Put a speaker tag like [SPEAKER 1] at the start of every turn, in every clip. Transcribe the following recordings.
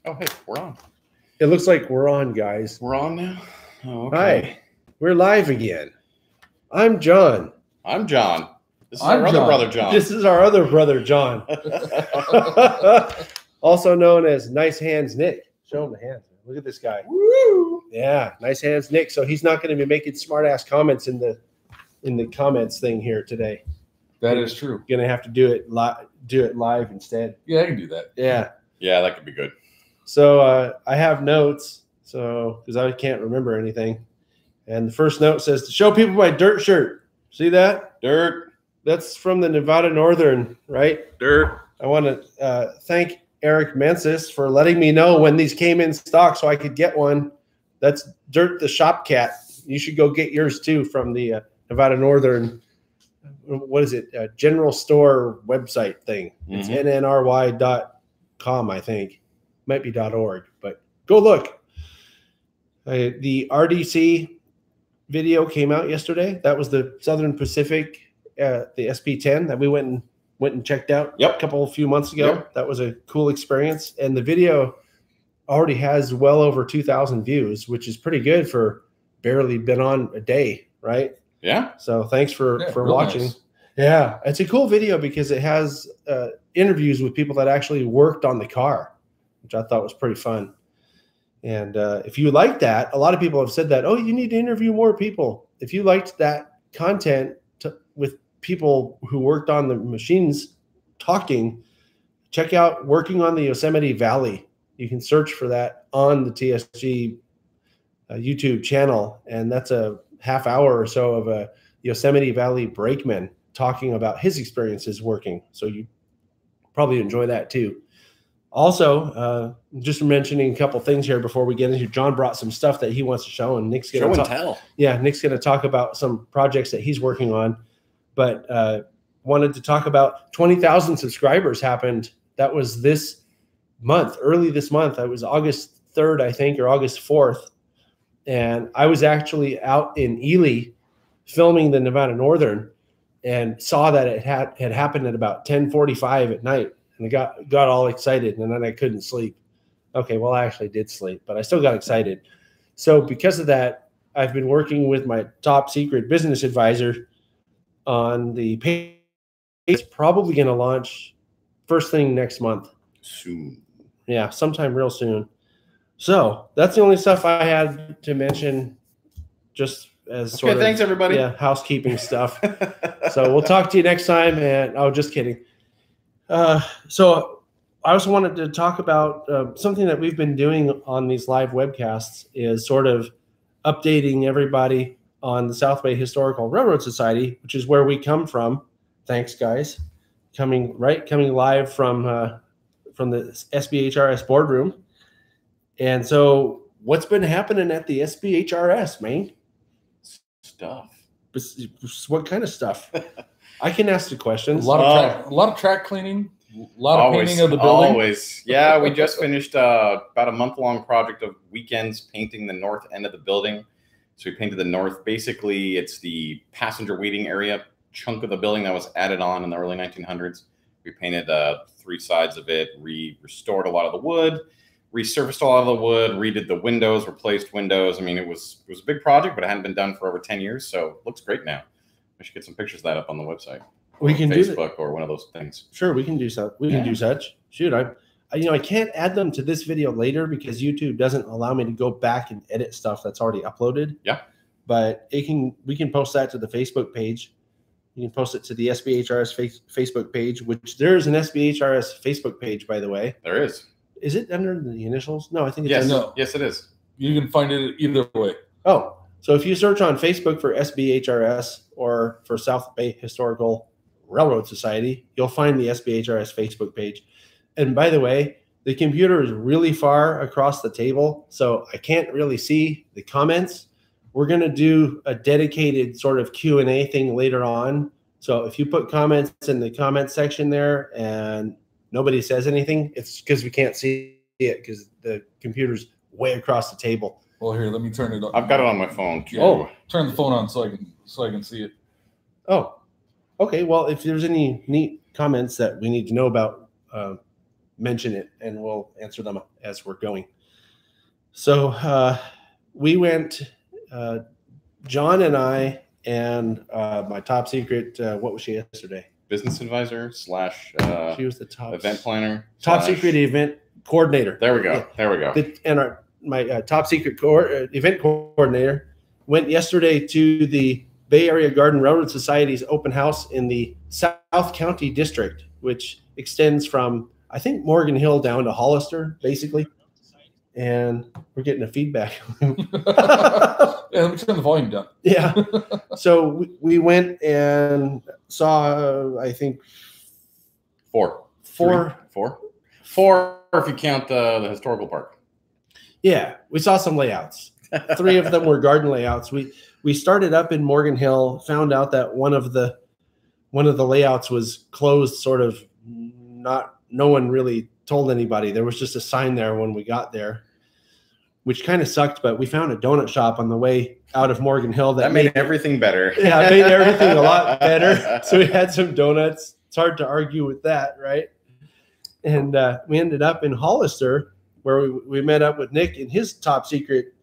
[SPEAKER 1] Oh, hey, we're on.
[SPEAKER 2] It looks like we're on, guys.
[SPEAKER 1] We're on now? Oh, okay.
[SPEAKER 2] Hi. We're live again. I'm John.
[SPEAKER 1] I'm John. This is our other brother, John.
[SPEAKER 2] This is our other brother, John. Also known as Nice Hands Nick. Show him the hands. Look at this guy.
[SPEAKER 1] Woo!
[SPEAKER 2] Yeah, Nice Hands Nick. So he's not going to be making smart-ass comments in the comments thing here today.
[SPEAKER 3] That is true.
[SPEAKER 2] Going to have to do it live instead.
[SPEAKER 3] Yeah, I can do that.
[SPEAKER 2] Yeah.
[SPEAKER 1] Yeah, that could be good.
[SPEAKER 2] So I have notes, because I can't remember anything. And the first note says to show people my dirt shirt. See that?
[SPEAKER 1] Dirt.
[SPEAKER 2] That's from the Nevada Northern, right?
[SPEAKER 1] Dirt.
[SPEAKER 2] I want to thank Eric Mensis for letting me know when these came in stock so I could get one. That's Dirt the Shop Cat. You should go get yours too from the Nevada Northern. What is it? General store website thing. It's nnry.com, I think. Might be .org, but go look. The RDC video came out yesterday. That was the Southern Pacific, the SP10 that we went and checked out a few months ago. Yep. That was a cool experience. And the video already has well over 2,000 views, which is pretty good for barely been on a day, right?
[SPEAKER 1] Yeah.
[SPEAKER 2] So thanks for watching. Nice. Yeah, it's a cool video because it has interviews with people that actually worked on the car, which I thought was pretty fun. And if you like that, a lot of people have said that, oh, you need to interview more people. If you liked that content with people who worked on the machines talking, check out Working on the Yosemite Valley. You can search for that on the TSG YouTube channel. And that's a half hour or so of a Yosemite Valley brakeman talking about his experiences working. So you probably enjoy that too. Also, just mentioning a couple things here before we get into. John brought some stuff that he wants to show, and Nick's going to
[SPEAKER 1] tell.
[SPEAKER 2] Yeah, Nick's going to talk about some projects that he's working on. But wanted to talk about 20,000 subscribers happened. That was this month, early this month. It was August 3rd, I think, or August 4th, and I was actually out in Ely filming the Nevada Northern, and saw that it had happened at about 10:45 at night. And I got all excited, and then I couldn't sleep. Okay, well, I actually did sleep, but I still got excited. So because of that, I've been working with my top secret business advisor on the page. It's probably going to launch first thing next month.
[SPEAKER 1] Soon.
[SPEAKER 2] Yeah, sometime real soon. So that's the only stuff I had to mention, just as sort of.
[SPEAKER 1] Thanks, everybody.
[SPEAKER 2] Yeah, housekeeping stuff. So we'll talk to you next time. And just kidding. So I also wanted to talk about something that we've been doing on these live webcasts is sort of updating everybody on the South Bay Historical Railroad Society, which is where we come from. Thanks, guys. Coming live from the SBHRS boardroom. And so what's been happening at the SBHRS, man?
[SPEAKER 1] Stuff.
[SPEAKER 2] What kind of stuff? I can ask the questions.
[SPEAKER 3] A lot of track cleaning, a lot of painting of the building.
[SPEAKER 1] Always. Yeah, we just finished about a month-long project of weekends painting the north end of the building. So we painted the north. Basically, it's the passenger waiting area chunk of the building that was added on in the early 1900s. We painted 3 sides of it, restored a lot of the wood, resurfaced a lot of the wood, redid the windows, replaced windows. I mean, it was a big project, but it hadn't been done for over 10 years, so it looks great now. We should get some pictures of that up on the website.
[SPEAKER 2] We can do
[SPEAKER 1] Facebook or one of those things.
[SPEAKER 2] Sure, we can do so. We can do such. Shoot, I can't add them to this video later because YouTube doesn't allow me to go back and edit stuff that's already uploaded.
[SPEAKER 1] Yeah.
[SPEAKER 2] But we can post that to the Facebook page. You can post it to the SBHRS Facebook page, which there is an SBHRS Facebook page, by the way.
[SPEAKER 1] There is.
[SPEAKER 2] Is it under the initials? No, I think it's
[SPEAKER 1] Yes, it is.
[SPEAKER 3] You can find it either way.
[SPEAKER 2] Oh, so if you search on Facebook for SBHRS or for South Bay Historical Railroad Society, you'll find the SBHRS Facebook page. And by the way, the computer is really far across the table, so I can't really see the comments. We're going to do a dedicated sort of Q&A thing later on. So if you put comments in the comment section there and nobody says anything, it's because we can't see it because the computer's way across the table.
[SPEAKER 3] Well, here, let me turn it on.
[SPEAKER 1] I've got it on my phone too.
[SPEAKER 2] Oh,
[SPEAKER 3] turn the phone on so I can see it.
[SPEAKER 2] Oh, okay. Well, if there's any neat comments that we need to know about, mention it, and we'll answer them as we're going. So we went, John and I, and my top secret, what was she yesterday?
[SPEAKER 1] Business advisor /
[SPEAKER 2] she was the top
[SPEAKER 1] event planner.
[SPEAKER 2] Top secret event coordinator.
[SPEAKER 1] There we go.
[SPEAKER 2] Yeah.
[SPEAKER 1] There we go.
[SPEAKER 2] And my top secret event coordinator went yesterday to the Bay Area Garden Railroad Society's open house in the South County District, which extends from, I think, Morgan Hill down to Hollister, basically. And we're getting a feedback.
[SPEAKER 3] Yeah, let me turn the volume down.
[SPEAKER 2] Yeah. So we went and saw, I think,
[SPEAKER 1] Four if you count the historical park.
[SPEAKER 2] Yeah, we saw some layouts. 3 of them were garden layouts. We started up in Morgan Hill, found out that one of the layouts was closed, sort of no one really told anybody. There was just a sign there when we got there, which kind of sucked, but we found a donut shop on the way out of Morgan Hill that
[SPEAKER 1] made everything better.
[SPEAKER 2] Yeah, it made everything a lot better. So we had some donuts. It's hard to argue with that, right? And we ended up in Hollister, where we met up with Nick and his top secret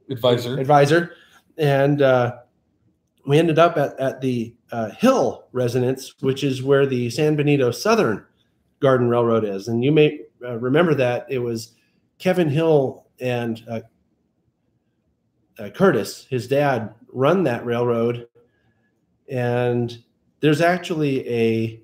[SPEAKER 2] advisor. And we ended up at the Hill residence, which is where the San Benito Southern Garden Railroad is. And you may remember that it was Kevin Hill and Curtis, his dad, run that railroad. And there's actually a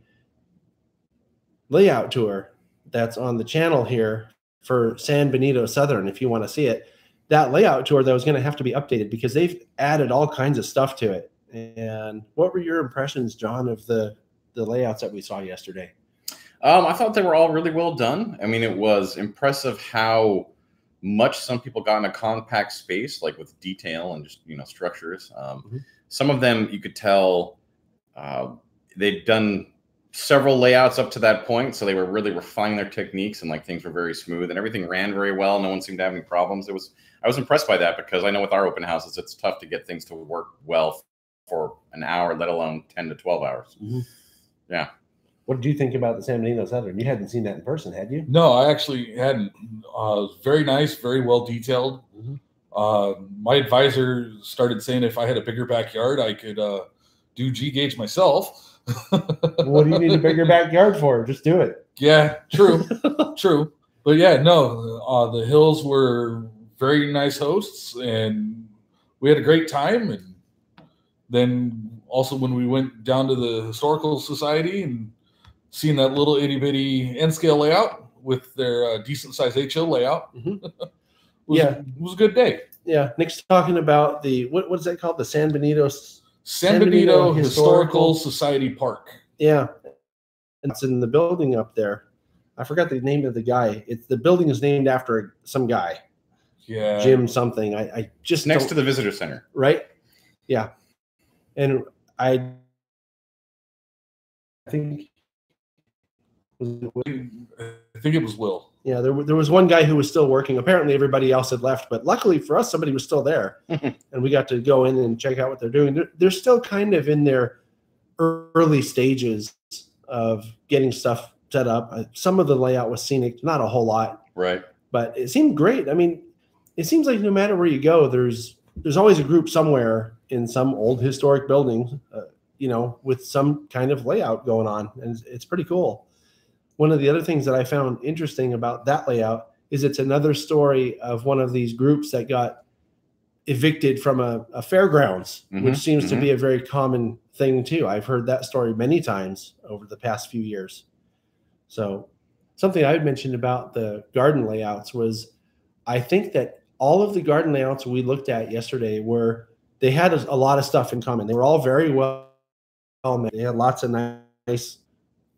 [SPEAKER 2] layout tour that's on the channel here for San Benito Southern, if you want to see it. That layout tour, though, is going to have to be updated because they've added all kinds of stuff to it. And what were your impressions, John, of the layouts that we saw yesterday?
[SPEAKER 1] I thought they were all really well done. I mean, it was impressive how much some people got in a compact space, like with detail and just, structures. Some of them, you could tell they'd done several layouts up to that point, so they were really refining their techniques, and things were very smooth and everything ran very well. No one seemed to have any problems. I was impressed by that, because I know with our open houses, it's tough to get things to work well for an hour, let alone 10 to 12 hours. Yeah.
[SPEAKER 2] What did you think about the San Benito Southern? You hadn't seen that in person, had you?
[SPEAKER 3] No, I actually hadn't. Very nice, very well detailed. My advisor started saying if I had a bigger backyard, I could do G-gauge myself.
[SPEAKER 2] What do you need a bigger backyard for? Just do it.
[SPEAKER 3] Yeah, true. True. But yeah, no, the Hills were very nice hosts, and we had a great time. And then also when we went down to the Historical Society and seen that little itty bitty N scale layout with their decent size HO layout, it was a good day. Yeah,
[SPEAKER 2] Nick's talking about the what is that called? The San Benito
[SPEAKER 3] Historical Society Park.
[SPEAKER 2] Yeah, it's in the building up there. I forgot the name of the guy. The building is named after some guy.
[SPEAKER 3] Yeah,
[SPEAKER 2] Jim something. I just
[SPEAKER 1] next to the visitor center,
[SPEAKER 2] right? Yeah, and I think
[SPEAKER 3] it was Will.
[SPEAKER 2] Yeah, there was one guy who was still working. Apparently everybody else had left, but luckily for us, somebody was still there. And we got to go in and check out what they're doing. They're still kind of in their early stages of getting stuff set up. Some of the layout was scenic, not a whole lot.
[SPEAKER 1] Right.
[SPEAKER 2] But it seemed great. I mean, it seems like no matter where you go, there's always a group somewhere in some old historic building, with some kind of layout going on. And it's pretty cool. One of the other things that I found interesting about that layout is it's another story of one of these groups that got evicted from a fairgrounds, which seems to be a very common thing too. I've heard that story many times over the past few years. So something I had mentioned about the garden layouts was I think that all of the garden layouts we looked at yesterday they had a lot of stuff in common. They were all very well made. They had lots of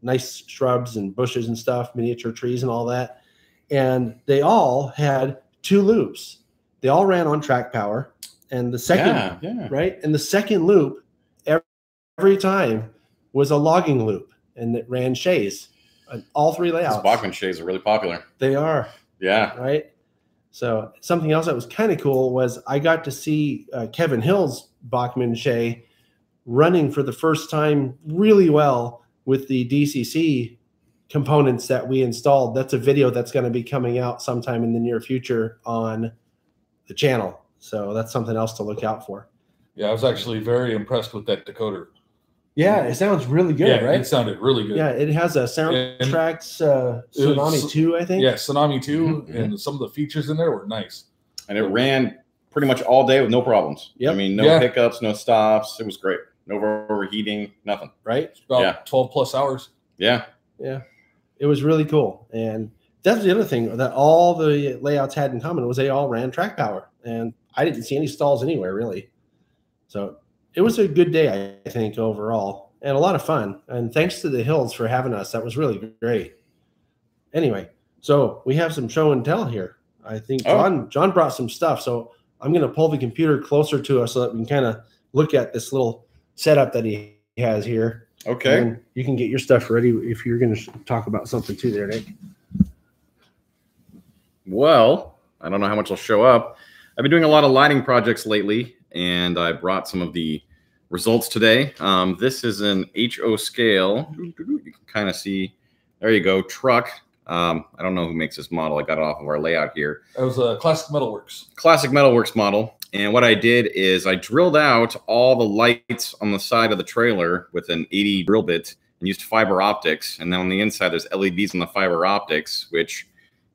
[SPEAKER 2] nice shrubs and bushes and stuff, miniature trees and all that. And they all had 2 loops. They all ran on track power. And the second, right? And the second loop every time was a logging loop, and it ran shays. All 3 layouts.
[SPEAKER 1] Those Bachman shays are really popular.
[SPEAKER 2] They are.
[SPEAKER 1] Yeah.
[SPEAKER 2] Right. So something else that was kind of cool was I got to see Kevin Hill's Bachman shay running for the first time really well with the DCC components that we installed. That's a video that's going to be coming out sometime in the near future on the channel. So that's something else to look out for.
[SPEAKER 3] Yeah, I was actually very impressed with that decoder.
[SPEAKER 2] Yeah, it sounds really good, right?
[SPEAKER 3] It sounded really good.
[SPEAKER 2] Yeah, it has a Soundtracks Tsunami 2, I think.
[SPEAKER 3] Yeah, Tsunami 2, and some of the features in there were nice.
[SPEAKER 1] And it ran pretty much all day with no problems. Yep. I mean, no hiccups, no stops. It was great. No overheating, nothing.
[SPEAKER 2] Right?
[SPEAKER 3] About 12 plus hours.
[SPEAKER 2] Yeah. Yeah. It was really cool. And that's the other thing that all the layouts had in common was they all ran track power. And I didn't see any stalls anywhere, really. So it was a good day, I think, overall, and a lot of fun. And thanks to the Hills for having us. That was really great. Anyway, so we have some show and tell here. I think John brought some stuff. So I'm going to pull the computer closer to us so that we can kind of look at this little setup that he has here.
[SPEAKER 1] Okay.
[SPEAKER 2] And you can get your stuff ready if you're going to talk about something too there, Nick.
[SPEAKER 1] Well, I don't know how much will show up. I've been doing a lot of lighting projects lately, and I brought some of the results today. This is an HO scale. You can kind of see, there you go, truck. I don't know who makes this model. I got it off of our layout here.
[SPEAKER 3] It was a Classic Metalworks.
[SPEAKER 1] Classic Metalworks model. And what I did is I drilled out all the lights on the side of the trailer with an 80 drill bit and used fiber optics. And then on the inside, there's LEDs on the fiber optics, which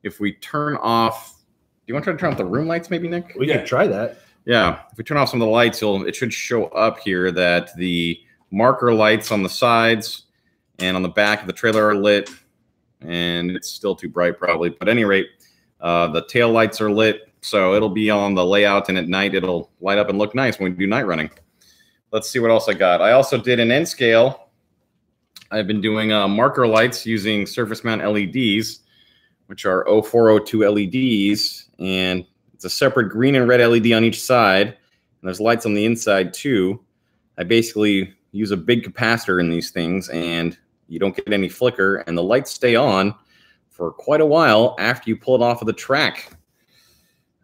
[SPEAKER 1] if we turn off, do you want to try to turn off the room lights maybe, Nick?
[SPEAKER 2] We can try that.
[SPEAKER 1] Yeah. If we turn off some of the lights, it should show up here that the marker lights on the sides and on the back of the trailer are lit. And it's still too bright probably. But at any rate, the tail lights are lit. So it'll be on the layout, and at night it'll light up and look nice when we do night running. Let's see what else I got. I also did an N scale. I've been doing marker lights using surface mount LEDs, which are 0402 LEDs. And it's a separate green and red LED on each side. And there's lights on the inside too. I basically use a big capacitor in these things, and you don't get any flicker, and the lights stay on for quite a while after you pull it off of the track.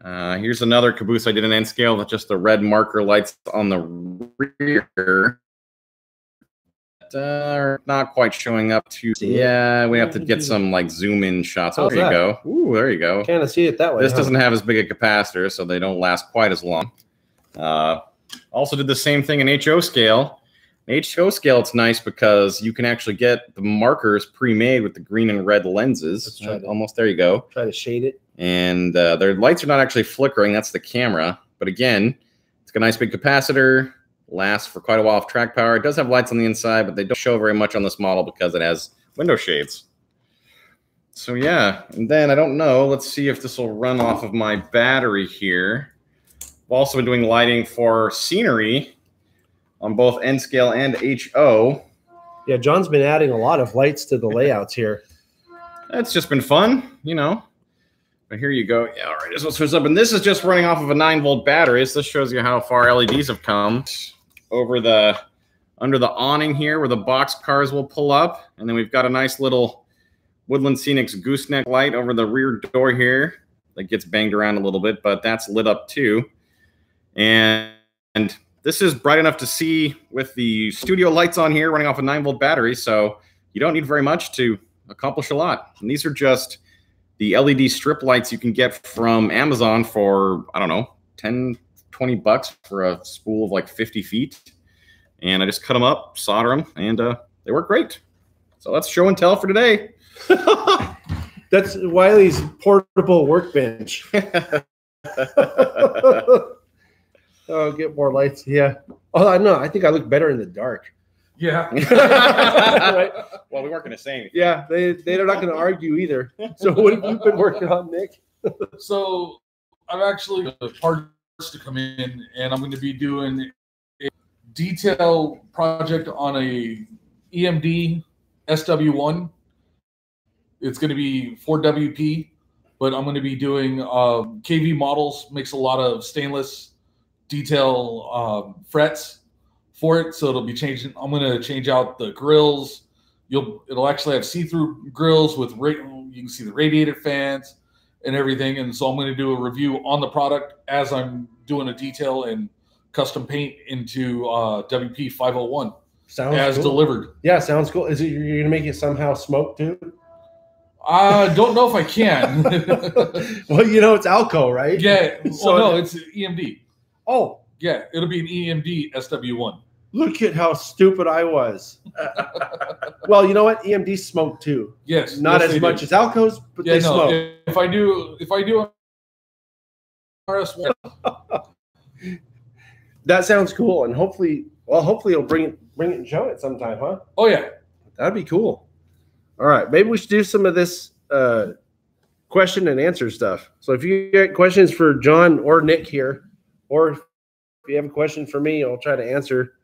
[SPEAKER 1] Here's another caboose I did an N scale with just the red marker lights on the rear. Are not quite showing up to. Yeah, we have to get some like zoom in shots. Oh, there you go. Ooh, there you go.
[SPEAKER 2] Kind of see it that way.
[SPEAKER 1] This doesn't have as big a capacitor, so they don't last quite as long. Also did the same thing in HO scale. HO scale, it's nice because you can actually get the markers pre-made with the green and red lenses. Almost there you go.
[SPEAKER 2] Try to shade it.
[SPEAKER 1] And their lights are not actually flickering. That's the camera. But again, it's got a nice big capacitor. Lasts for quite a while of track power. It does have lights on the inside, but they don't show very much on this model because it has window shades. So yeah, and then I don't know. Let's see if this will run off of my battery here. I've also been doing lighting for scenery on both N scale and HO.
[SPEAKER 2] Yeah, John's been adding a lot of lights to the layouts here.
[SPEAKER 1] It's just been fun, you know. But here you go. Yeah, all right, this was up. And this is just running off of a 9-volt battery. So this shows you how far LEDs have come. Over the under the awning here where the box cars will pull up. And then we've got a nice little Woodland Scenics gooseneck light over the rear door here that gets banged around a little bit, but that's lit up too. And this is bright enough to see with the studio lights on here running off a 9-volt battery. So you don't need very much to accomplish a lot. And these are just the LED strip lights you can get from Amazon for, I don't know, 10, 20 bucks for a spool of like 50 feet. And I just cut them up, solder them, and they work great. So that's show and tell for today.
[SPEAKER 2] That's Wiley's portable workbench. Oh, get more lights. Yeah. Oh, I know. I think I look better in the dark.
[SPEAKER 3] Yeah.
[SPEAKER 2] Right?
[SPEAKER 1] Well, we weren't going to say anything.
[SPEAKER 2] Yeah, they're not going to argue either. So what have you been working on, Nick?
[SPEAKER 3] So I'm actually parts to come in, and I'm going to be doing a detail project on a EMD SW1. It's going to be 4WP, but I'm going to be doing KV models, makes a lot of stainless detail frets for it. So it'll be changing. I'm going to change out the grills. It'll actually have see-through grills with, you can see the radiator fans and everything. And so I'm going to do a review on the product as I'm doing a detail and custom paint into WP 501
[SPEAKER 2] sounds
[SPEAKER 3] as
[SPEAKER 2] cool.
[SPEAKER 3] Delivered.
[SPEAKER 2] Yeah, sounds cool. Is it you're going to make it somehow smoke too?
[SPEAKER 3] I don't know if I can.
[SPEAKER 2] Well, you know, it's Alco, right?
[SPEAKER 3] Yeah.
[SPEAKER 2] So
[SPEAKER 3] no, it's EMD.
[SPEAKER 2] Oh.
[SPEAKER 3] Yeah, it'll be an EMD SW1.
[SPEAKER 2] Look at how stupid I was. Well, you know what? EMD smoke too.
[SPEAKER 3] Yes.
[SPEAKER 2] Not as much as Alco's, but they smoke.
[SPEAKER 3] If I do RS1.
[SPEAKER 2] That sounds cool, and hopefully you'll bring it and show it sometime, huh?
[SPEAKER 3] Oh yeah,
[SPEAKER 2] that'd be cool. All right, maybe we should do some of this question and answer stuff. So if you get questions for John or Nick here, or if you have a question for me, I'll try to answer.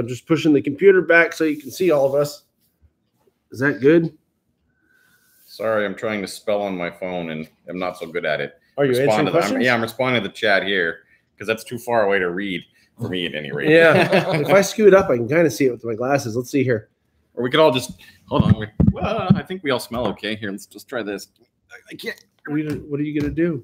[SPEAKER 2] Just pushing the computer back so you can see all of us. Is that good?
[SPEAKER 1] Sorry, I'm trying to spell on my phone and I'm not so good at it.
[SPEAKER 2] Are you answering questions?
[SPEAKER 1] Yeah, I'm responding to the chat here because that's too far away to read for me at any rate.
[SPEAKER 2] Yeah, if I scoot up, I can kind of see it with my glasses. Let's see here.
[SPEAKER 1] Or we could all just hold on. Well, I think we all smell okay. Here, let's just try this. I can't.
[SPEAKER 2] What are you gonna do?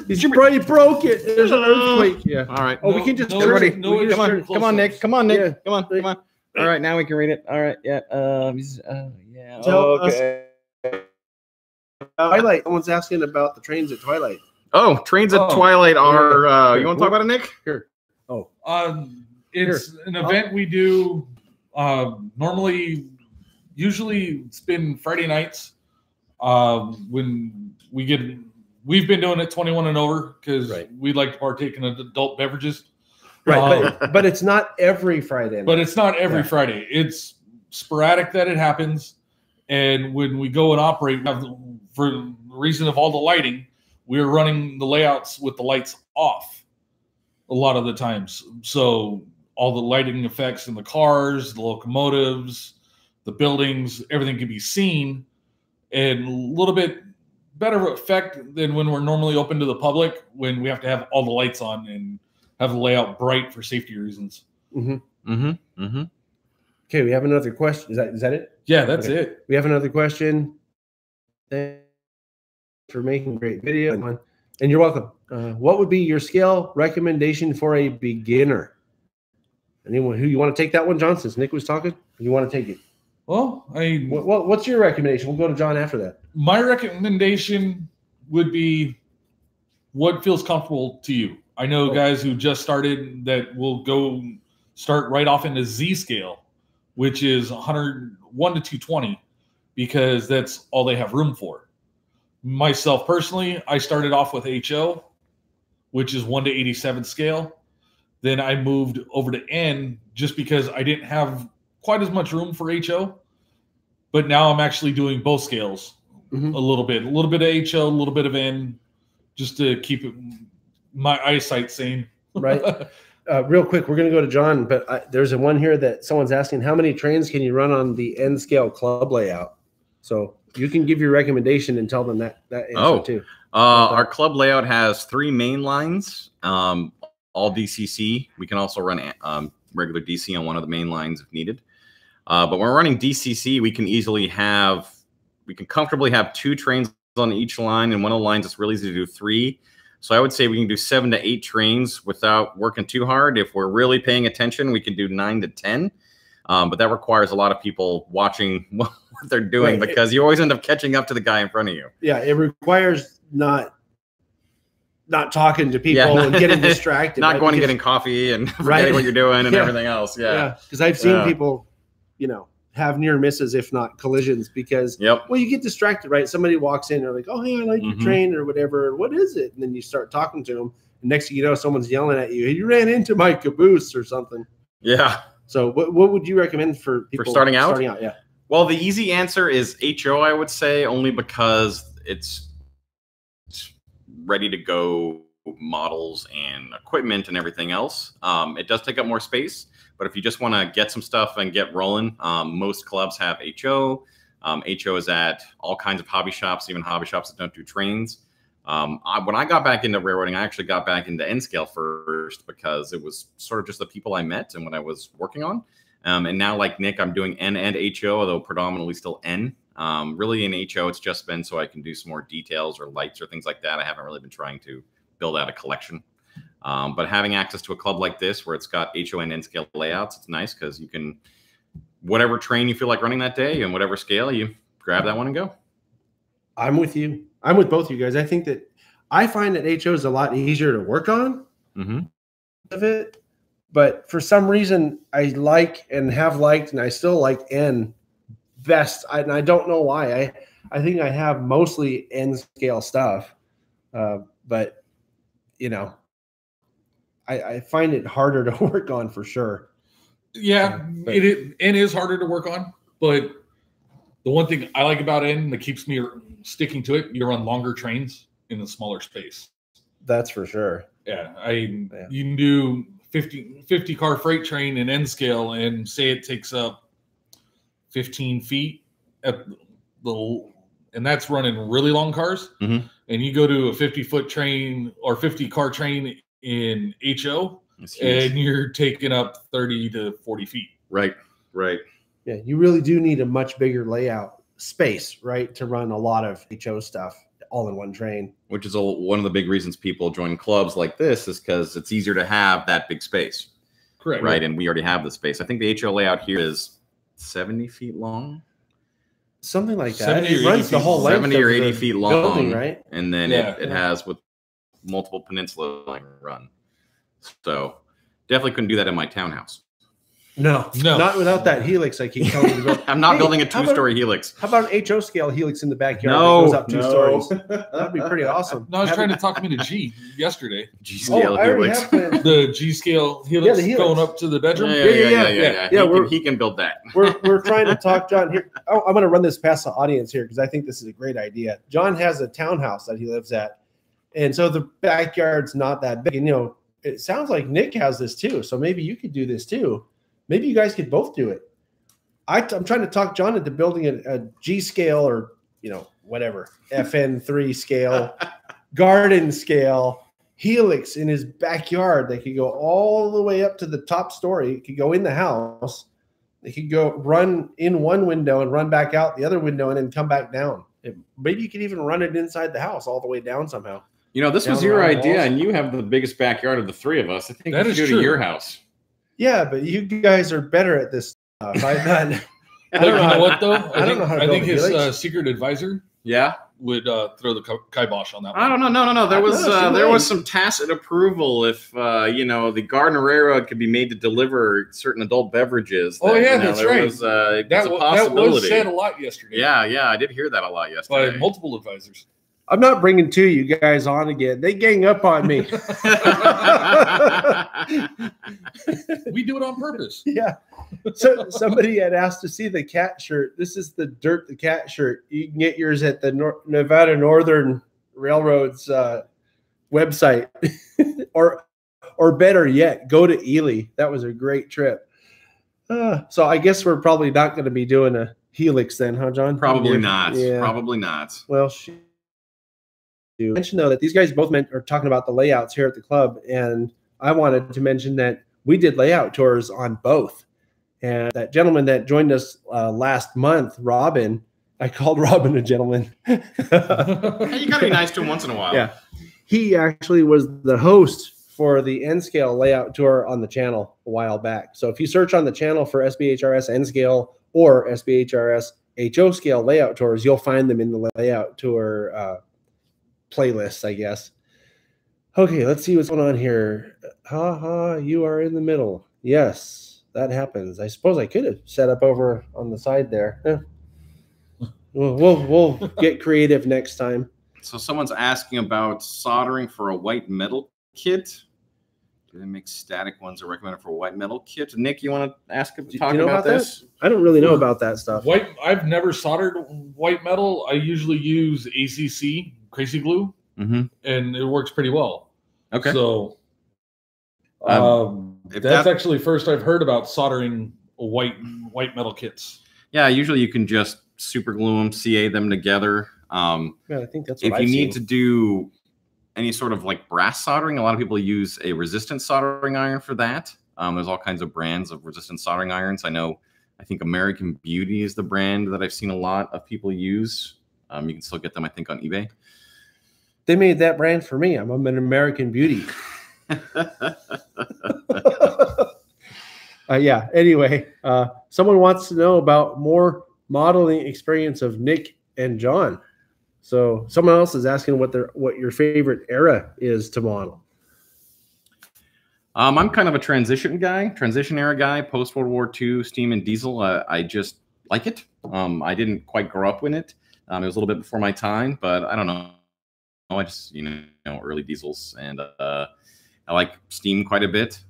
[SPEAKER 1] He's
[SPEAKER 2] probably broke it. There's an earthquake. Yeah.
[SPEAKER 1] All right.
[SPEAKER 2] Oh, we can just
[SPEAKER 1] everybody. Come on, Nick. Come on, Nick. Yeah. Come on. All right, now we can read it. All right. Yeah. Yeah.
[SPEAKER 2] Okay. Twilight. Someone's asking about the trains at Twilight.
[SPEAKER 1] Oh, trains at Twilight are. You want to talk about it, Nick?
[SPEAKER 2] Here. Oh.
[SPEAKER 3] It's an event we do. Normally, usually it's been Friday nights. When we've been doing it 21 and over because we like to partake in adult beverages.
[SPEAKER 2] Right, but it's not every Friday night.
[SPEAKER 3] But it's not every Friday. It's sporadic that it happens. And when we go and operate, for the reason of all the lighting, we're running the layouts with the lights off a lot of the times. So all the lighting effects in the cars, the locomotives, the buildings, everything can be seen. And a little bit better effect than when we're normally open to the public, when we have to have all the lights on and have the layout bright for safety reasons.
[SPEAKER 2] Okay, we have another question. Is that it?
[SPEAKER 3] Yeah, that's it.
[SPEAKER 2] We have another question. Thanks for making a great video. And you're welcome. What would be your scale recommendation for a beginner? Anyone who you want to take that one, John, since Nick was talking? You want to take it?
[SPEAKER 3] Well,
[SPEAKER 2] what's your recommendation? We'll go to John after that.
[SPEAKER 3] My recommendation would be what feels comfortable to you. I know guys who just started that will go start right off into Z scale, which is 101 to 220, because that's all they have room for. Myself personally, I started off with HO, which is 1 to 87 scale. Then I moved over to N just because I didn't have quite as much room for HO. But now I'm actually doing both scales a little bit of HO, a little bit of N, just to keep my eyesight sane.
[SPEAKER 2] Right. Real quick, we're going to go to John, but there's one here that someone's asking, how many trains can you run on the N scale club layout? So you can give your recommendation and tell them that answer too.
[SPEAKER 1] Our club layout has 3 main lines, all DCC. We can also run regular DC on one of the main lines if needed. But when we're running DCC, we can comfortably have 2 trains on each line, and one of the lines it's really easy to do 3. So I would say we can do 7 to 8 trains without working too hard. If we're really paying attention, we can do 9 to 10. But that requires a lot of people watching what they're doing, because you always end up catching up to the guy in front of you.
[SPEAKER 2] Yeah, it requires not talking to people and getting distracted.
[SPEAKER 1] Not going and getting coffee and forgetting what you're doing and everything else. Yeah,
[SPEAKER 2] because I've seen people, have near misses, if not collisions, because you get distracted, right? Somebody walks in, they're like, "Oh, hey, I like your train," or whatever. What is it? And then you start talking to them, and next thing you know, someone's yelling at you, "Hey, you ran into my caboose," or something.
[SPEAKER 1] Yeah.
[SPEAKER 2] So, what would you recommend for people
[SPEAKER 1] starting out?
[SPEAKER 2] Yeah.
[SPEAKER 1] Well, the easy answer is HO, I would say, only because it's ready to go models and equipment and everything else. It does take up more space, but if you just want to get some stuff and get rolling, most clubs have HO. HO is at all kinds of hobby shops, even hobby shops that don't do trains. When I got back into railroading, I actually got back into N scale first because it was sort of just the people I met and what I was working on. And now, like Nick, I'm doing N and HO, although predominantly still N. Really in HO, it's just been so I can do some more details or lights or things like that. I haven't really been trying to build out a collection. But having access to a club like this where it's got HO and N scale layouts, it's nice because you can, whatever train you feel like running that day and whatever scale, you grab that one and go.
[SPEAKER 2] I'm with you. I'm with both of you guys. I think that I find that HO is a lot easier to work on of it, but for some reason I like and have liked and I still like N best. And I don't know why. I think I have mostly N scale stuff, but you know, I find it harder to work on for sure.
[SPEAKER 3] Yeah, N is harder to work on, but the one thing I like about N that keeps me sticking to it, you run longer trains in a smaller space.
[SPEAKER 2] That's for sure.
[SPEAKER 3] Yeah, you can do 50 car freight train in N scale and say it takes up 15 feet at and that's running really long cars. And you go to a 50-foot train or 50 car train in HO, and you're taking up 30 to 40 feet.
[SPEAKER 1] Right.
[SPEAKER 2] Yeah, you really do need a much bigger layout space, right, to run a lot of HO stuff all in one train.
[SPEAKER 1] Which is one of the big reasons people join clubs like this, is because it's easier to have that big space.
[SPEAKER 3] Correct.
[SPEAKER 1] Right, and we already have the space. I think the HO layout here is 70 feet long.
[SPEAKER 2] Something like that. It runs the whole length
[SPEAKER 1] 70 or 80 feet long,
[SPEAKER 2] building, right?
[SPEAKER 1] And then it has with multiple peninsula run. So definitely couldn't do that in my townhouse.
[SPEAKER 2] No, not without that helix I keep telling you to build.
[SPEAKER 1] I'm not building a 2-story helix.
[SPEAKER 2] How about an HO scale helix in the backyard that goes up 2 stories? That'd be pretty awesome.
[SPEAKER 3] No, I was trying to talk me to G yesterday.
[SPEAKER 1] G scale helix.
[SPEAKER 3] The G scale helix, going up to the bedroom.
[SPEAKER 1] Yeah. He can build that.
[SPEAKER 2] We're trying to talk John here. Oh, I'm going to run this past the audience here because I think this is a great idea. John has a townhouse that he lives at, and so the backyard's not that big. And you know, it sounds like Nick has this too. So maybe you could do this too. Maybe you guys could both do it. I'm trying to talk John into building a G scale or, you know, whatever, FN3 scale, garden scale, helix in his backyard. They could go all the way up to the top story. It could go in the house. They could go run in one window and run back out the other window and then come back down. Maybe you could even run it inside the house all the way down somehow.
[SPEAKER 1] You know, this was your idea, and you have the biggest backyard of the three of us. I think we should go to your house.
[SPEAKER 2] Yeah, but you guys are better at this stuff. I
[SPEAKER 3] don't know what though. I think his secret advisor, would throw the kibosh on that one.
[SPEAKER 1] I don't know. No. There was some tacit approval if you know, the Gardner era could be made to deliver certain adult beverages.
[SPEAKER 3] That's right.
[SPEAKER 1] Was, that a possibility.
[SPEAKER 3] That was said a lot yesterday.
[SPEAKER 1] Yeah, I did hear that a lot yesterday.
[SPEAKER 3] By multiple advisors.
[SPEAKER 2] I'm not bringing you guys on again. They gang up on me.
[SPEAKER 3] We do it on purpose.
[SPEAKER 2] Yeah. So somebody had asked to see the cat shirt. This is the Dirt the Cat shirt. You can get yours at the Nevada Northern Railroad's website. or better yet, go to Ely. That was a great trip. So I guess we're probably not going to be doing a helix then, huh, John?
[SPEAKER 1] Probably not. Yeah. Probably not.
[SPEAKER 2] Well, you mentioned though that these guys both are talking about the layouts here at the club, and I wanted to mention that we did layout tours on both. And that gentleman that joined us last month, Robin, I called Robin a gentleman.
[SPEAKER 1] Hey, you gotta be nice to him once in a while.
[SPEAKER 2] Yeah, he actually was the host for the N-Scale layout tour on the channel a while back. So if you search on the channel for SBHRS N-Scale or SBHRS HO scale layout tours, you'll find them in the layout tour playlists, I guess. Okay, let's see what's going on here. You are in the middle. Yes, that happens. I suppose I could have set up over on the side there. We'll get creative next time.
[SPEAKER 1] So someone's asking about soldering for a white metal kit. Do they make static ones that are recommended for a white metal kit? Nick, you want to talk about this?
[SPEAKER 2] I don't really know about that stuff.
[SPEAKER 3] I've never soldered white metal. I usually use ACC crazy glue, and it works pretty well. Okay. So that's actually first I've heard about soldering white metal kits.
[SPEAKER 1] Yeah, usually you can just super glue them, CA them together.
[SPEAKER 2] Yeah, I think that's what
[SPEAKER 1] if you need to do any sort of like brass soldering, a lot of people use a resistance soldering iron for that. There's all kinds of brands of resistance soldering irons. I think American Beauty is the brand that I've seen a lot of people use. You can still get them, I think, on eBay.
[SPEAKER 2] They made that brand for me. I'm an American Beauty. Yeah. Anyway, someone wants to know about more modeling experience of Nick and John. So someone else is asking what your favorite era is to model.
[SPEAKER 1] I'm kind of a transition era guy, post World War II, steam and diesel. I just like it. I didn't quite grow up with it. It was a little bit before my time, but I don't know. I just, early diesels, and I like steam quite a bit.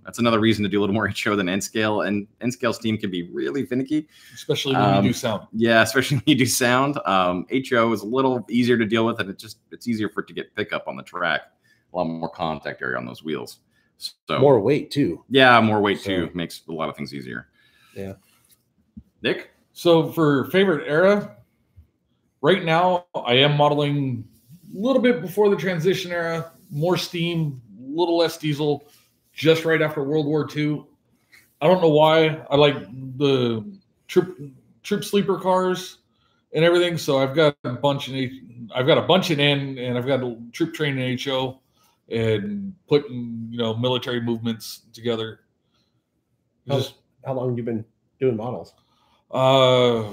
[SPEAKER 1] That's another reason to do a little more HO than N scale, and N scale steam can be really finicky,
[SPEAKER 3] especially when you do sound.
[SPEAKER 1] Yeah, especially when you do sound. HO is a little easier to deal with, and it's easier for it to get pickup on the track. A lot more contact area on those wheels. So
[SPEAKER 2] more weight too.
[SPEAKER 1] Yeah, more weight too makes a lot of things easier.
[SPEAKER 2] Yeah.
[SPEAKER 1] Nick?
[SPEAKER 3] So for favorite era, right now I am modeling a little bit before the transition era, more steam, a little less diesel, just right after World War II. I don't know why. I like the troop sleeper cars and everything. So I've got a bunch in N, and I've got a troop train in HO, and putting military movements together.
[SPEAKER 2] How long have you been doing models?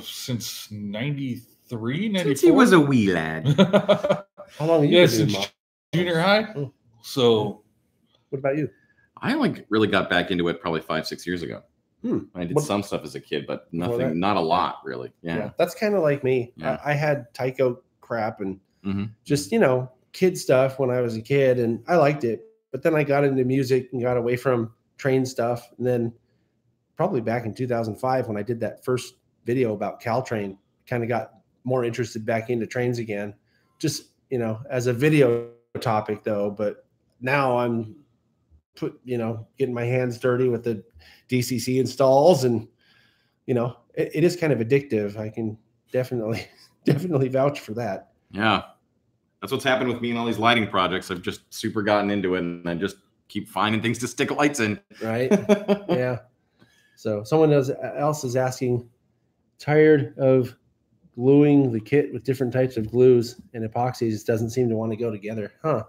[SPEAKER 3] Since 93, 94.
[SPEAKER 1] Since he was a wee lad.
[SPEAKER 2] How long have you been doing models?
[SPEAKER 3] Junior high.
[SPEAKER 2] Oh.
[SPEAKER 3] So
[SPEAKER 2] what about you?
[SPEAKER 1] I really got back into it probably 5-6 years ago. I did some stuff as a kid, but nothing, not a lot really. Yeah.
[SPEAKER 2] That's kind of like me.
[SPEAKER 1] Yeah.
[SPEAKER 2] I had Tyco crap and just, kid stuff when I was a kid, and I liked it. But then I got into music and got away from train stuff. And then probably back in 2005, when I did that first video about Caltrain, kind of got more interested back into trains again, just, as a video topic though. But now I'm getting my hands dirty with the DCC installs, and, it is kind of addictive. I can definitely vouch for that.
[SPEAKER 1] Yeah. That's what's happened with me and all these lighting projects. I've just super gotten into it, and I just keep finding things to stick lights in.
[SPEAKER 2] Right. Yeah. So someone else is asking, tired of gluing the kit with different types of glues and epoxies, doesn't seem to want to go together. Huh.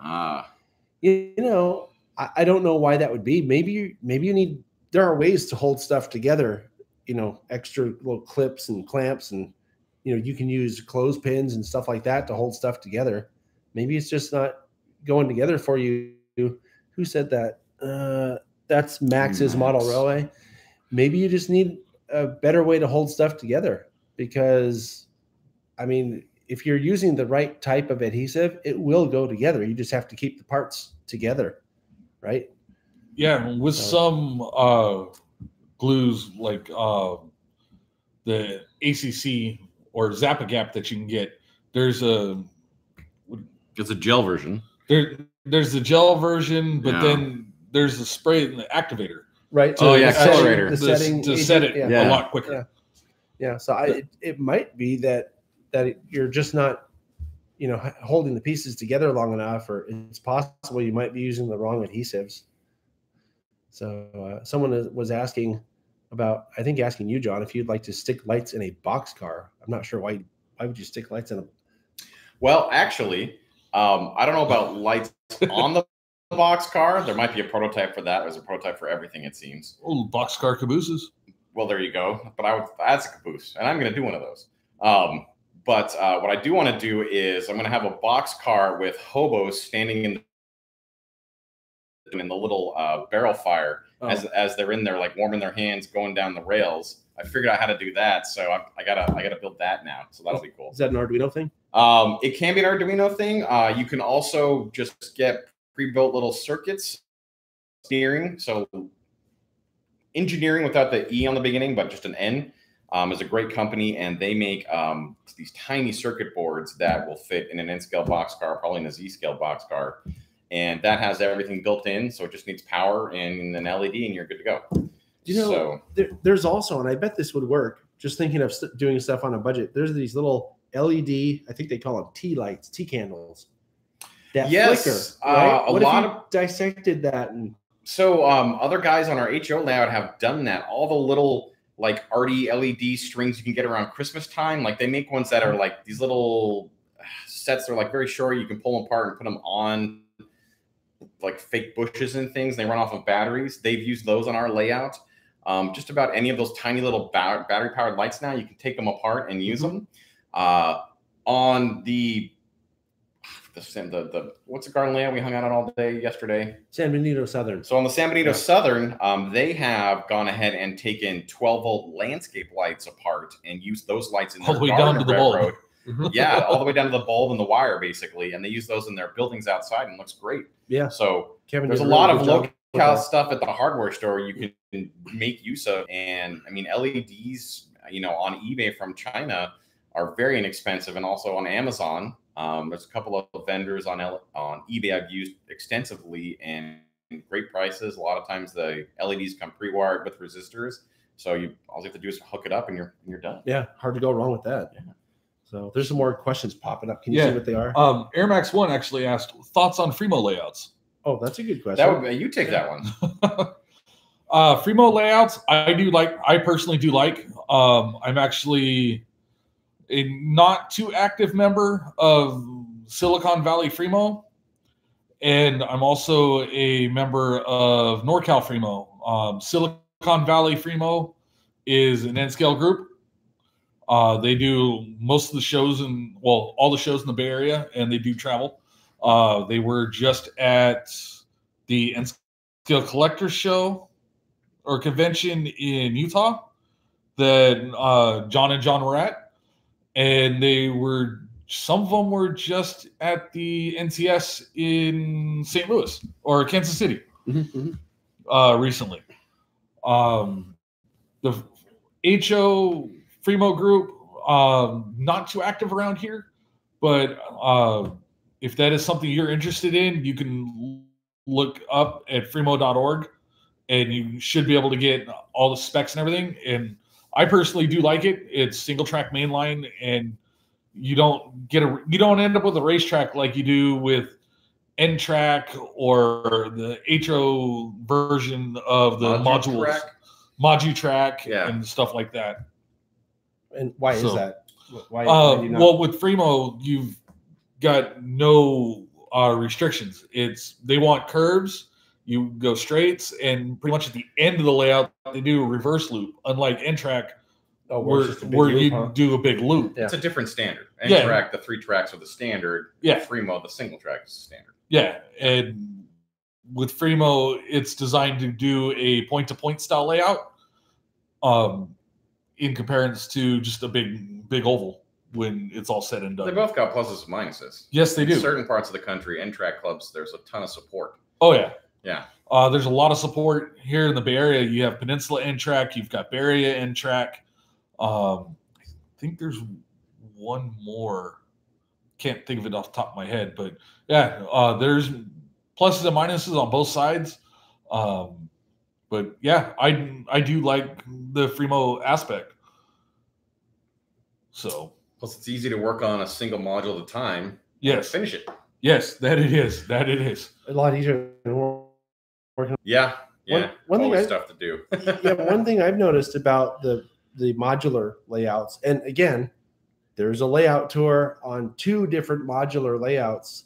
[SPEAKER 2] I don't know why that would be. Maybe you need, there are ways to hold stuff together, extra little clips and clamps, and, you can use clothespins and stuff like that to hold stuff together. Maybe it's just not going together for you. Who said that? That's Max's Model Railway. Maybe you just need a better way to hold stuff together, because, if you're using the right type of adhesive, it will go together. You just have to keep the parts together, right?
[SPEAKER 3] Yeah, with some glues like the ACC or Zap-A-Gap that you can get, there's a
[SPEAKER 1] gel version.
[SPEAKER 3] There's the gel version, but then there's the spray and the activator.
[SPEAKER 2] Right.
[SPEAKER 1] Accelerator.
[SPEAKER 3] To set it a lot quicker.
[SPEAKER 2] Yeah. So it might be that you're just not, holding the pieces together long enough, or it's possible you might be using the wrong adhesives. So someone was asking about, I think asking you, John, if you'd like to stick lights in a boxcar. I'm not sure why would you stick lights in a.
[SPEAKER 1] Well, actually, I don't know about lights on the boxcar. There might be a prototype for that. There's a prototype for everything, it seems.
[SPEAKER 3] Oh, boxcar cabooses.
[SPEAKER 1] Well, there you go. But that's a caboose, and I'm going to do one of those. But what I do want to do is I'm going to have a boxcar with hobos standing in the little barrel fire as they're in there, like warming their hands, going down the rails. I figured out how to do that, so I gotta build that now. So that'll be cool.
[SPEAKER 2] Is that an Arduino thing?
[SPEAKER 1] It can be an Arduino thing. You can also just get pre-built little circuits. So engineering without the E on the beginning, but just an N, is a great company, and they make these tiny circuit boards that will fit in an N-scale boxcar, probably in a Z-scale boxcar, and that has everything built in. So it just needs power and an LED, and you're good to go.
[SPEAKER 2] There's also, and I bet this would work, just thinking of doing stuff on a budget, there's these little LED, I think they call them T-lights, T-candles, that flicker. What if you dissected that? And
[SPEAKER 1] so other guys on our HO layout have done that. All the little like arty LED strings you can get around Christmas time, like they make ones that are like these little sets that are like very short. You can pull them apart and put them on like fake bushes and things. They run off of batteries. They've used those on our layout. Just about any of those tiny little battery powered lights now, you can take them apart and use them. On On the what's the garden layout we hung out on all day yesterday?
[SPEAKER 2] San Benito Southern.
[SPEAKER 1] So on the San Benito Southern, they have gone ahead and taken 12-volt landscape lights apart and used those lights in their
[SPEAKER 3] all the way down to the bulb.
[SPEAKER 1] Yeah, all the way down to the bulb and the wire, basically, and they use those in their buildings outside, and it looks great.
[SPEAKER 2] Yeah.
[SPEAKER 1] So
[SPEAKER 2] Kevin,
[SPEAKER 1] there's a lot of local stuff at the hardware store you can make use of, and I mean LEDs, you know, on eBay from China are very inexpensive, and also on Amazon. There's a couple of vendors on eBay I've used extensively, and great prices. A lot of times the LEDs come pre-wired with resistors, so all you have to do is hook it up and you're done.
[SPEAKER 2] Yeah, hard to go wrong with that. Yeah. So there's some more questions popping up. Can you see what they are?
[SPEAKER 3] Air Max 1 actually asked thoughts on Fremo layouts.
[SPEAKER 2] Oh, that's a good question.
[SPEAKER 1] You take that one.
[SPEAKER 3] Fremo layouts, I personally do like. I'm actually a not too active member of Silicon Valley Fremo, and I'm also a member of NorCal Fremo. Silicon Valley Fremo is an N-scale group. They do most of the shows all the shows in the Bay Area, and they do travel. They were just at the N-scale Collectors Show or convention in Utah that John and John were at, and some of them were just at the NCS in St. Louis or Kansas City recently. The HO Fremo group, not too active around here, but if that is something you're interested in, you can look up at fremo.org, and you should be able to get all the specs and everything. And I personally do like it. It's single track mainline, and you don't end up with a racetrack like you do with N-Track or the HO version of the modules, Modutrack, and stuff like that.
[SPEAKER 2] And why is that? Why do you not?
[SPEAKER 3] Well, with Fremo, you've got no restrictions. They want curves. You go straights, and pretty much at the end of the layout, they do a reverse loop. Unlike N-Track, where you do a big loop.
[SPEAKER 1] Yeah. It's a different standard. N-Track, the 3 tracks are the standard.
[SPEAKER 3] Yeah.
[SPEAKER 1] Fremo, the single track is the standard.
[SPEAKER 3] Yeah, and with Fremo, it's designed to do a point-to-point style layout. In comparison to just a big oval when it's all said and done.
[SPEAKER 1] They both got pluses and minuses.
[SPEAKER 3] Yes, they do.
[SPEAKER 1] In certain parts of the country, N-Track clubs, there's a ton of support.
[SPEAKER 3] Oh, yeah.
[SPEAKER 1] Yeah.
[SPEAKER 3] There's a lot of support here in the Bay Area. You have Peninsula N-Track. You've got Bay Area N-Track. I think there's one more. Can't think of it off the top of my head. But, yeah, there's pluses and minuses on both sides. But yeah, I do like the Fremo aspect. So
[SPEAKER 1] plus, it's easy to work on a single module at a time.
[SPEAKER 3] Yes,
[SPEAKER 1] finish it.
[SPEAKER 3] Yes, that it is. That it is
[SPEAKER 2] a lot easier than working.
[SPEAKER 1] Yeah.
[SPEAKER 2] One thing
[SPEAKER 1] stuff to do.
[SPEAKER 2] One thing I've noticed about the modular layouts, and again, there's a layout tour on 2 different modular layouts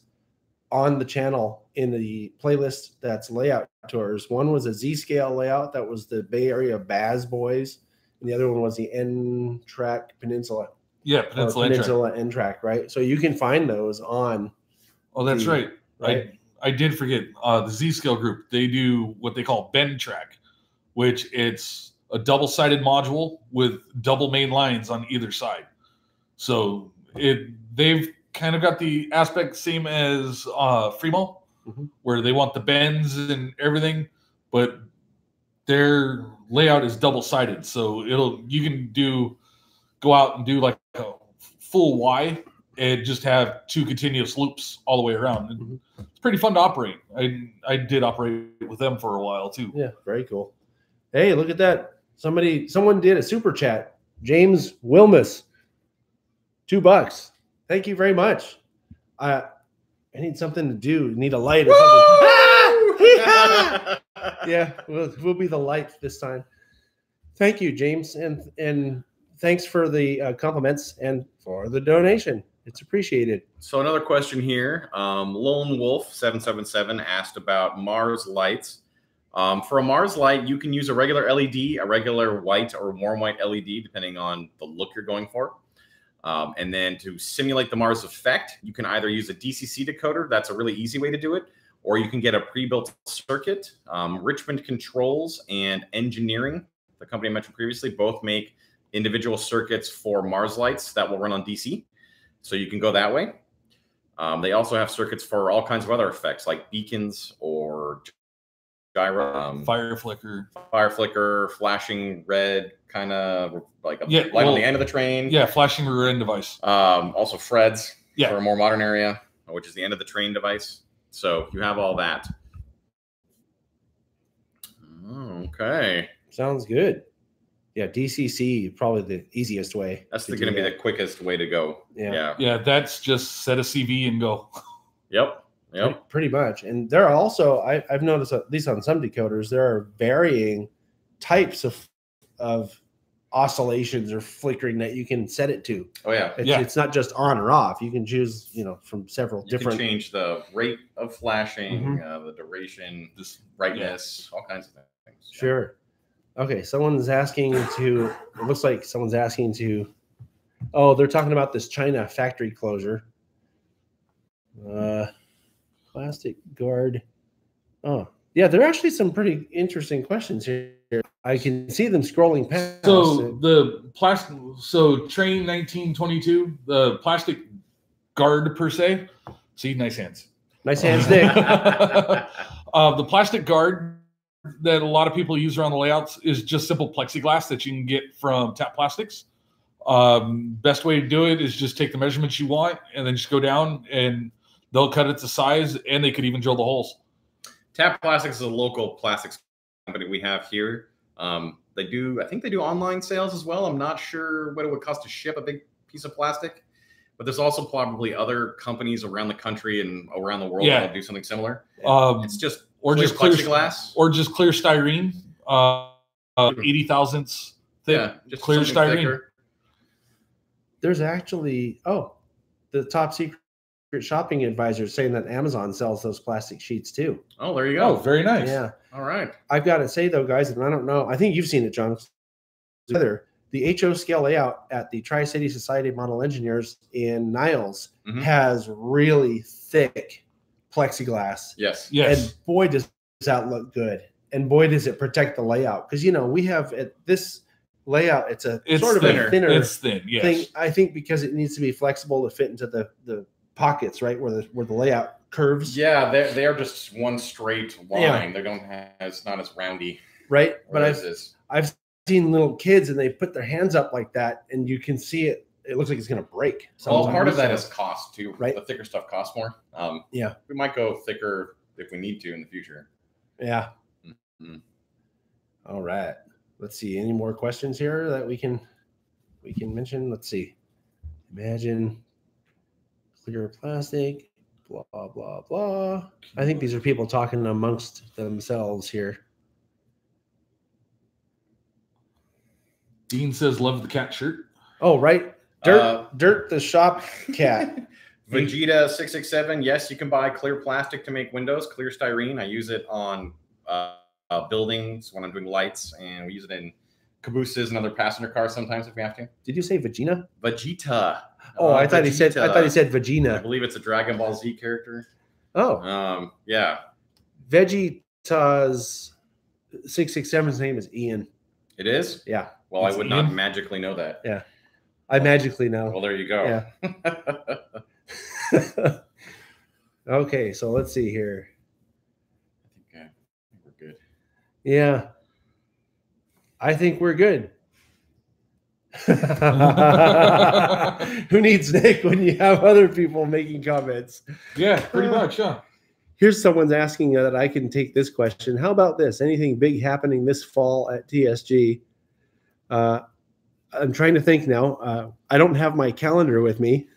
[SPEAKER 2] on the channel in the playlist that's layout tours. One was a Z-scale layout that was the Bay Area Baz Boys, and the other one was the N-Track Peninsula.
[SPEAKER 3] Yeah,
[SPEAKER 2] Peninsula N-Track, right? So you can find those on.
[SPEAKER 3] Oh, that's right. I did forget the Z-scale group. They do what they call bend track, which it's a double-sided module with double main lines on either side. So they've kind of got the aspect same as Fremo, where they want the bends and everything, but their layout is double-sided. So you can go out and do like a full Y and just have 2 continuous loops all the way around. And it's pretty fun to operate. I did operate with them for a while too.
[SPEAKER 2] Yeah, very cool. Hey, look at that. Someone did a super chat. James Wilmus, $2. Thank you very much. I need something to do. Need a light or something. Yeah, we'll be the light this time. Thank you, James, and thanks for the compliments and for the donation. It's appreciated.
[SPEAKER 1] So another question here. Lone Wolf 777 asked about Mars lights. For a Mars light, you can use a regular LED, a regular white or warm white LED, depending on the look you're going for. And then to simulate the Mars effect, you can either use a DCC decoder. That's a really easy way to do it. Or you can get a pre-built circuit. Richmond Controls and Engineering, the company I mentioned previously, both make individual circuits for Mars lights that will run on DC. So you can go that way. They also have circuits for all kinds of other effects like beacons or gyro.
[SPEAKER 3] Fire flicker, flashing red,
[SPEAKER 1] kind of like a light on the end of the train.
[SPEAKER 3] Yeah, flashing rear end device.
[SPEAKER 1] Also Freds for a more modern area, which is the end of the train device. So you have all that. Okay.
[SPEAKER 2] Sounds good. Yeah, DCC, probably the easiest way.
[SPEAKER 1] That's going to be the quickest way to go.
[SPEAKER 3] Yeah, that's just set a CV and go.
[SPEAKER 1] Yep.
[SPEAKER 2] Pretty much. And there are also, I've noticed, at least on some decoders, there are varying types of oscillations or flickering that you can set it to.
[SPEAKER 1] Oh yeah.
[SPEAKER 2] It's not just on or off. You can choose, from several different.
[SPEAKER 1] You can change the rate of flashing, the duration, this brightness, all kinds of things.
[SPEAKER 2] Sure. Okay. Someone's asking to, it looks like someone's asking to, they're talking about this China factory closure. Plastic guard. Oh, yeah, there are actually some pretty interesting questions here. I can see them scrolling past.
[SPEAKER 3] So the plastic, train 1922, the plastic guard per se. See, nice hands.
[SPEAKER 2] Nice hands, Nick.
[SPEAKER 3] The plastic guard that a lot of people use around the layouts is just simple plexiglass that you can get from Tap Plastics. Best way to do it is just take the measurements you want and then just go down and they'll cut it to size, and they could even drill the holes.
[SPEAKER 1] Tap Plastics is a local plastics company we have here. I think they do online sales as well. I'm not sure what it would cost to ship a big piece of plastic, but there's also probably other companies around the country and around the world that will do something similar.
[SPEAKER 3] It's
[SPEAKER 1] just
[SPEAKER 3] clear
[SPEAKER 1] plexiglass,
[SPEAKER 3] or just clear styrene, 80 thousandths thick.
[SPEAKER 1] Yeah, just
[SPEAKER 3] clear styrene.
[SPEAKER 1] Thicker.
[SPEAKER 2] There's actually the top secret shopping advisor saying that Amazon sells those plastic sheets too.
[SPEAKER 1] Oh, there you go.
[SPEAKER 3] Oh, very nice.
[SPEAKER 2] Yeah.
[SPEAKER 1] All right.
[SPEAKER 2] I've got to say though, guys, and I don't know, I think you've seen it, John. The HO scale layout at the Tri-City Society of Model Engineers in Niles has really thick plexiglass.
[SPEAKER 1] Yes.
[SPEAKER 2] And boy, does that look good. And boy, does it protect the layout. Because, we have at this layout, it's sort of a thinner thing. I think because it needs to be flexible to fit into the pockets, right, where the layout curves.
[SPEAKER 1] Yeah, they are just one straight line. Yeah. They don't have, it's not as roundy.
[SPEAKER 2] Right. But I've seen little kids and they put their hands up like that and you can see it. It looks like it's going to break.
[SPEAKER 1] Well, part of that is cost too.
[SPEAKER 2] Right.
[SPEAKER 1] The thicker stuff costs more. We might go thicker if we need to in the future.
[SPEAKER 2] Yeah. Mm-hmm. All right. Let's see. Any more questions here that we can mention? Let's see. Imagine clear plastic, blah, blah, blah. I think these are people talking amongst themselves here.
[SPEAKER 3] Dean says, love the cat shirt.
[SPEAKER 2] Oh, right. Dirt the shop cat.
[SPEAKER 1] Vegeta 667. Yes, you can buy clear plastic to make windows, clear styrene. I use it on buildings when I'm doing lights, and we use it in cabooses and other passenger cars sometimes if we have to.
[SPEAKER 2] Did you say Vegeta?
[SPEAKER 1] Vegeta.
[SPEAKER 2] Oh, I thought he said Vegeta.
[SPEAKER 1] I believe it's a Dragon Ball Z character.
[SPEAKER 2] Oh.
[SPEAKER 1] Yeah.
[SPEAKER 2] Vegeta's 667's name is Ian.
[SPEAKER 1] It is?
[SPEAKER 2] Yeah.
[SPEAKER 1] Well, I would not magically know that.
[SPEAKER 2] Yeah. I magically know.
[SPEAKER 1] Well, there you go.
[SPEAKER 2] Yeah. Okay, so let's see here.
[SPEAKER 1] I think we're good.
[SPEAKER 2] Yeah. I think we're good. Who needs Nick when you have other people making comments?
[SPEAKER 3] Yeah, pretty much, yeah.
[SPEAKER 2] Here's someone's asking that I can take this question. How about this? Anything big happening this fall at TSG? I'm trying to think now. I don't have my calendar with me,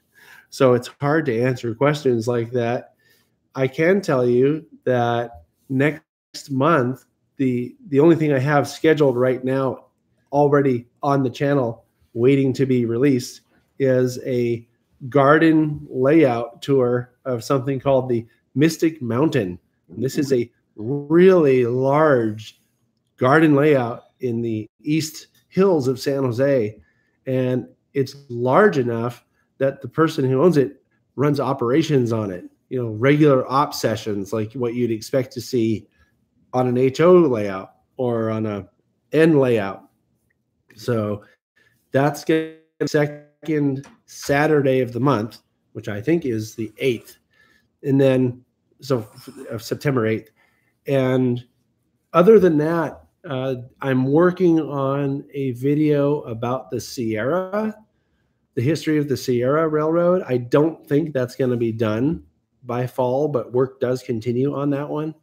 [SPEAKER 2] so it's hard to answer questions like that. I can tell you that next month, the only thing I have scheduled right now, already on the channel, waiting to be released, is a garden layout tour of something called the Mystic Mountain. And this is a really large garden layout in the East Hills of San Jose. And it's large enough that the person who owns it runs operations on it, regular op sessions, like what you'd expect to see on an HO layout or on a N layout. So that's going to be the second Saturday of the month, which I think is the 8th. And then, so of September 8th. And other than that, I'm working on a video about the Sierra, the history of the Sierra Railroad. I don't think that's going to be done by fall, but work does continue on that one.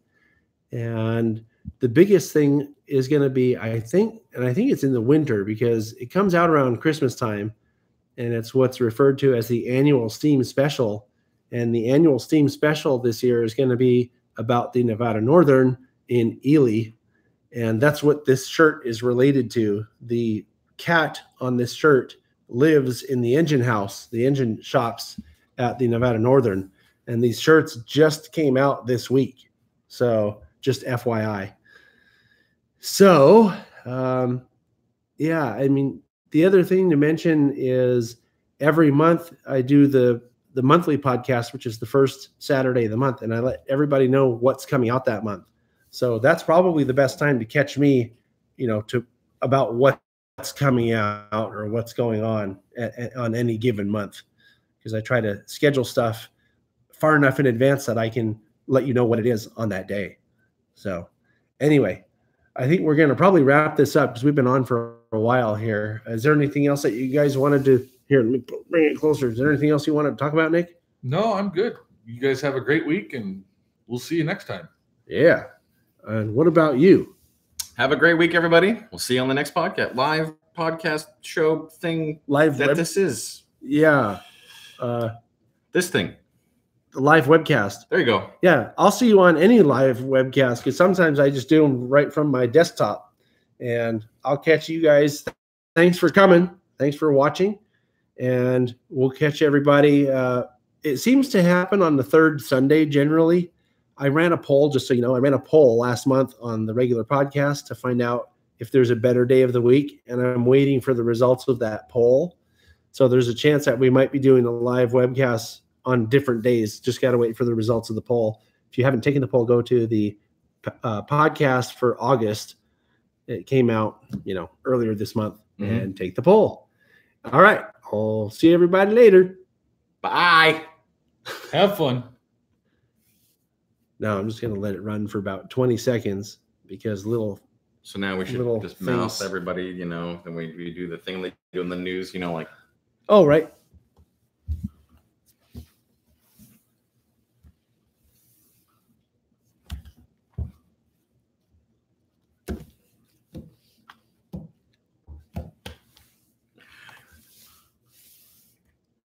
[SPEAKER 2] And the biggest thing is going to be, I think it's in the winter because it comes out around Christmas time, and it's what's referred to as the annual Steam Special. And the annual Steam Special this year is going to be about the Nevada Northern in Ely. And that's what this shirt is related to. The cat on this shirt lives in the engine house, the engine shops at the Nevada Northern. And these shirts just came out this week. So just FYI. So, yeah, I mean, the other thing to mention is every month I do the monthly podcast, which is the first Saturday of the month. And I let everybody know what's coming out that month. So that's probably the best time to catch me, about what's coming out or what's going on on any given month, because I try to schedule stuff far enough in advance that I can let you know what it is on that day. So anyway, I think we're going to probably wrap this up because we've been on for a while here. Is there anything else that you guys wanted to hear? Let me bring it closer. Is there anything else you want to talk about, Nick?
[SPEAKER 3] No, I'm good. You guys have a great week, and we'll see you next time.
[SPEAKER 2] Yeah. And what about you?
[SPEAKER 1] Have a great week, everybody. We'll see you on the next podcast. Live podcast show thing.
[SPEAKER 2] Live
[SPEAKER 1] that this is.
[SPEAKER 2] Yeah.
[SPEAKER 1] This thing.
[SPEAKER 2] The live webcast.
[SPEAKER 1] There you go.
[SPEAKER 2] Yeah. I'll see you on any live webcast because sometimes I just do them right from my desktop. And I'll catch you guys. Thanks for coming. Thanks for watching. And we'll catch everybody. It seems to happen on the third Sunday generally. I ran a poll, just so you know, I ran a poll last month on the regular podcast to find out if there's a better day of the week, and I'm waiting for the results of that poll. So there's a chance that we might be doing a live webcast on different days. Just got to wait for the results of the poll. If you haven't taken the poll, go to the podcast for August. It came out, earlier this month, and take the poll. All right. I'll see everybody later.
[SPEAKER 1] Bye.
[SPEAKER 3] Have fun.
[SPEAKER 2] No, I'm just going to let it run for about 20 seconds because
[SPEAKER 1] So now we should just mouse everybody, then we do the thing they do in the news, like.
[SPEAKER 2] Oh, right.